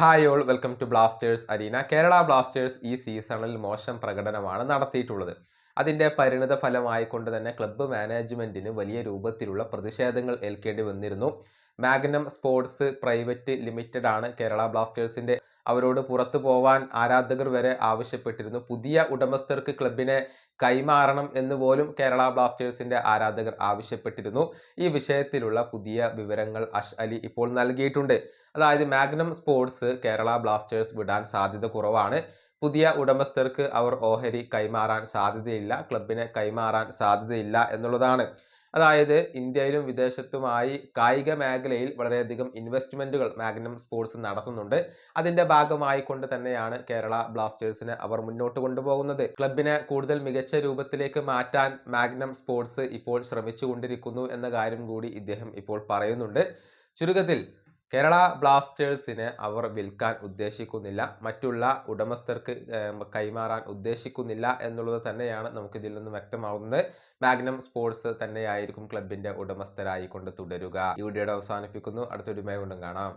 Hi all welcome to blasters arena. Kerala blasters ഈ സീസണിൽ മോശം പ്രകടനമാണ് നടത്തിയിട്ടുള്ളത്. അതിൻ്റെ പരിണിത ഫലമായിക്കൊണ്ട് തന്നെ ക്ലബ്ബ് മാനേജ്മെൻറ്റിന് വലിയ രൂപത്തിലുള്ള പ്രതിഷേധങ്ങൾ ഏൽക്കേണ്ടി വന്നിരുന്നു. മാഗ്നം സ്പോർട്സ് പ്രൈവറ്റ് ലിമിറ്റഡ് ആണ് കേരള ബ്ലാസ്റ്റേഴ്സിൻ്റെ അവരോട് പുറത്തു പോവാൻ ആരാധകർ വരെ ആവശ്യപ്പെട്ടിരുന്നു. പുതിയ ഉടമസ്ഥർക്ക് ക്ലബിനെ കൈമാറണം എന്ന് പോലും കേരള ബ്ലാസ്റ്റേഴ്സിൻ്റെ ആരാധകർ ആവശ്യപ്പെട്ടിരുന്നു. ഈ വിഷയത്തിലുള്ള പുതിയ വിവരങ്ങൾ അഷ് അലി ഇപ്പോൾ നൽകിയിട്ടുണ്ട്. അതായത് മാഗ്നം സ്പോർട്സ് കേരള ബ്ലാസ്റ്റേഴ്സ് വിടാൻ സാധ്യത കുറവാണ്. പുതിയ ഉടമസ്ഥർക്ക് അവർ ഓഹരി കൈമാറാൻ സാധ്യതയില്ല, ക്ലബിനെ കൈമാറാൻ സാധ്യതയില്ല എന്നുള്ളതാണ്. അതായത് ഇന്ത്യയിലും വിദേശത്തുമായി കായിക മേഖലയിൽ വളരെയധികം ഇൻവെസ്റ്റ്മെൻറ്റുകൾ മാഗ്നം സ്പോർട്സ് നടത്തുന്നുണ്ട്. അതിൻ്റെ ഭാഗമായി കൊണ്ട് തന്നെയാണ് കേരള ബ്ലാസ്റ്റേഴ്സിനെ അവർ മുന്നോട്ട് കൊണ്ടുപോകുന്നത്. ക്ലബിനെ കൂടുതൽ മികച്ച രൂപത്തിലേക്ക് മാറ്റാൻ മാഗ്നം സ്പോർട്സ് ഇപ്പോൾ ശ്രമിച്ചുകൊണ്ടിരിക്കുന്നു എന്ന കാര്യം കൂടി ഇദ്ദേഹം ഇപ്പോൾ പറയുന്നുണ്ട്. ചുരുക്കത്തിൽ കേരള ബ്ലാസ്റ്റേഴ്സിനെ അവർ വിൽക്കാൻ ഉദ്ദേശിക്കുന്നില്ല, മറ്റുള്ള ഉടമസ്ഥർക്ക് കൈമാറാൻ ഉദ്ദേശിക്കുന്നില്ല എന്നുള്ളത് തന്നെയാണ് നമുക്കിതിൽ നിന്ന് വ്യക്തമാവുന്നത്. മാഗ്നം സ്പോർട്സ് തന്നെയായിരിക്കും ക്ലബിൻ്റെ ഉടമസ്ഥരായിക്കൊണ്ട് തുടരുക. ഈ വീഡിയോയുടെ അവസാനിപ്പിക്കുന്നു. അടുത്ത വീഡിയോയുമായി വീണ്ടും കാണാം.